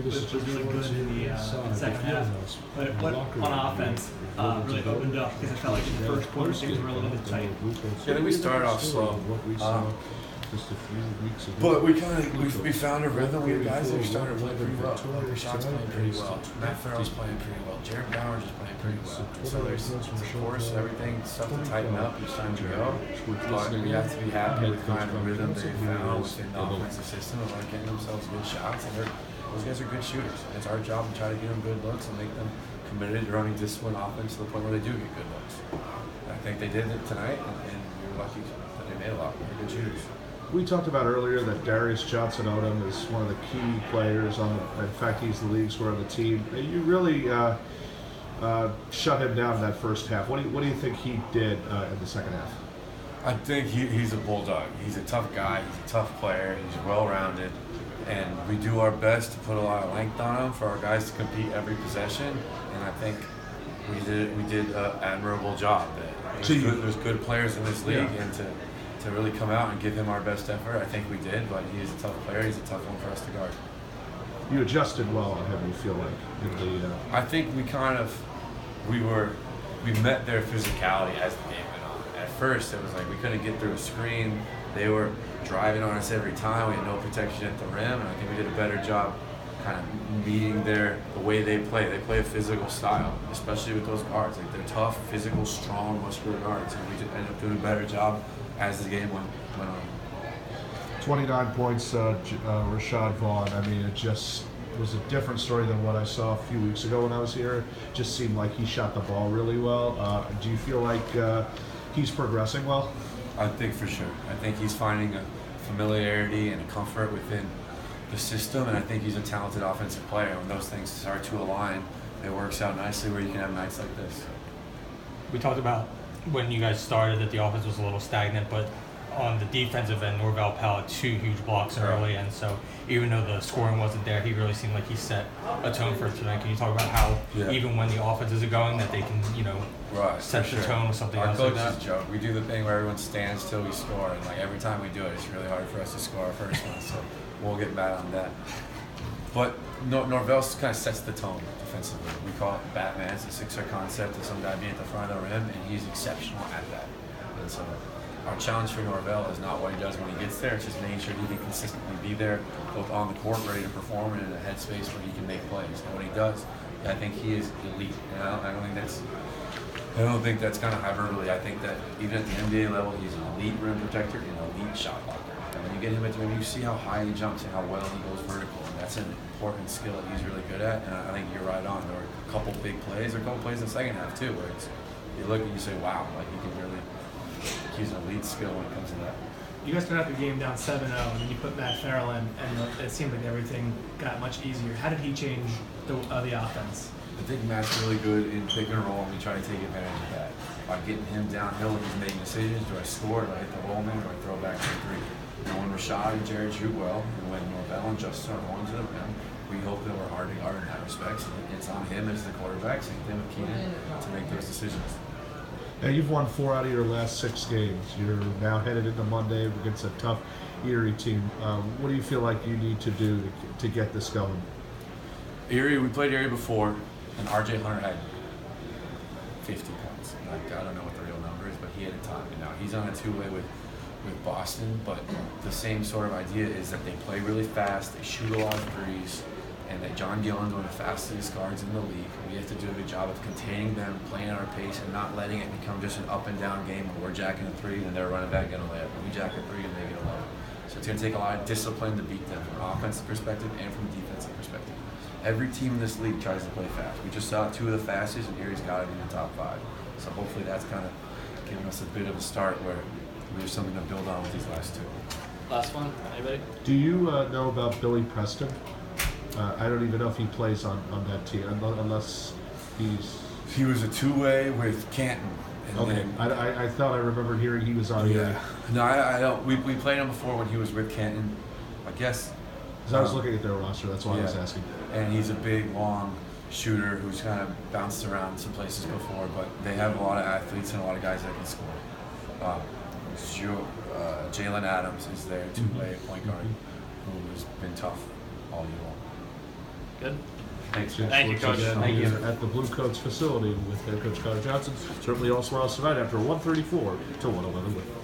was really good in the second half. But what on offense really opened up, because it felt like in the first quarter things were a little bit tight. Yeah, I think we started off slow. But we found a rhythm. We had guys that were starting to play pretty well. Shot's playing pretty well. Matt Farrell's playing pretty well. Jared Bowers is playing pretty well. So there's, of course, everything, stuff to tighten up each time we go. But we have to be happy with kind of the rhythm they found within the offensive system of like getting themselves good shots. And those guys are good shooters. And it's our job to try to get them good looks and make them committed to running disciplined offense to the point where they do get good looks. And I think they did it tonight, and we were lucky that they made a lot. They're good shooters. We talked about earlier that Darius Johnson-Odom is one of the key players on the. In fact, he's the league scorer of the team. You really shut him down in that first half. What do you think he did in the second half? I think he's a bulldog. He's a tough guy. He's a tough player. He's well-rounded, and we do our best to put a lot of length on him for our guys to compete every possession. And I think we did an admirable job. There's good players in this league, and to really come out and give him our best effort, I think we did, but he's a tough player. He's a tough one for us to guard. You adjusted well on him, you feel like? I think we met their physicality as the game went on. At first, it was like we couldn't get through a screen. They were driving on us every time. We had no protection at the rim, and I think we did a better job kind of meeting the way they play. They play a physical style, especially with those guards. Like, they're tough, physical, strong, muscular guards, and we just ended up doing a better job as the game went on. 29 points, Rashad Vaughn. I mean, it just was a different story than what I saw a few weeks ago when I was here. It just seemed like he shot the ball really well. Do you feel like he's progressing well? I think for sure. I think he's finding a familiarity and a comfort within the system, and I think he's a talented offensive player. When those things start to align, it works out nicely where you can have nights like this. We talked about when you guys started that the offense was a little stagnant, but on the defensive end, Norvell Powell had 2 huge blocks early, and so even though the scoring wasn't there, he really seemed like he set a tone for tonight. Can you talk about how even when the offense isn't going, that they can, set the tone with something else like that? Our coaches joke. We do the thing where everyone stands till we score, and like every time we do it, it's really hard for us to score our first one, so we'll get back on that. But Norvell kind of sets the tone defensively. We call it Batman. It's a Sixer concept of some guy being at the front of the rim, and he's exceptional at that. And so our challenge for Norvell is not what he does when he gets there. It's just making sure he can consistently be there, both on the court, ready to perform, and in a headspace where he can make plays. And when he does, I think he is elite. And I don't think that's kind of hyperbole. I think that even at the NBA level, he's an elite rim protector and an elite shot blocker. And when you get him at the rim, you see how high he jumps and how well he goes vertical. And that's an important skill that he's really good at. And I think you're right on. There were a couple big plays, or a couple plays in the second half too, where you look and you say, wow, like he can really. He's an elite skill when it comes to that. You guys started the game down 7-0, and then you put Matt Farrell in, and it seemed like everything got much easier. How did he change the offense? I think Matt's really good in pick and roll, and we try to take advantage of that. By getting him downhill, he's making decisions. Do I score? Do I hit the roll man? Do I throw back to 3? And when Rashad and Jared shoot well, and when Norvell and Justin are going to the rim, we hope that we're hard to guard in that respect. So it's on him as the quarterback, same thing with Keenan, to make those decisions. Now, you've won 4 out of your last 6 games. You're now headed into Monday against a tough Erie team. What do you feel like you need to do to get this going? Erie, we played Erie before, and R.J. Hunter had 50 points. Like, I don't know what the real number is, but he had a ton. And now he's on a 2-way with Boston, but the same sort of idea is that they play really fast, they shoot a lot of threes, and that John Gillen's one of the fastest guards in the league. We have to do a good job of containing them, playing at our pace, and not letting it become just an up and down game where we're jacking a 3 and they're running back getting a layup. We jack a 3 and they get a layup. So it's going to take a lot of discipline to beat them from an offensive perspective and from a defensive perspective. Every team in this league tries to play fast. We just saw 2 of the fastest, and Erie's got it in the top 5. So hopefully that's kind of giving us a bit of a start where we have something to build on with these last 2. Last one, anybody? Do you know about Billy Preston? I don't even know if he plays on that team, unless he's... He was a 2-way with Canton. Okay, I thought I remembered hearing he was on here. No, I don't. We played him before when he was with Canton, I guess. Because I was looking at their roster, that's why I was asking. And he's a big, long shooter who's kind of bounced around some places before, but they have a lot of athletes and a lot of guys that can score. Jalen Adams is their 2-way point guard, who has been tough all year long. Good. Thanks. Thank you, Coach. Again, Thank you. At the Bluecoats facility with head coach Connor Johnson. Certainly all smiles tonight after a 134 to 111 win.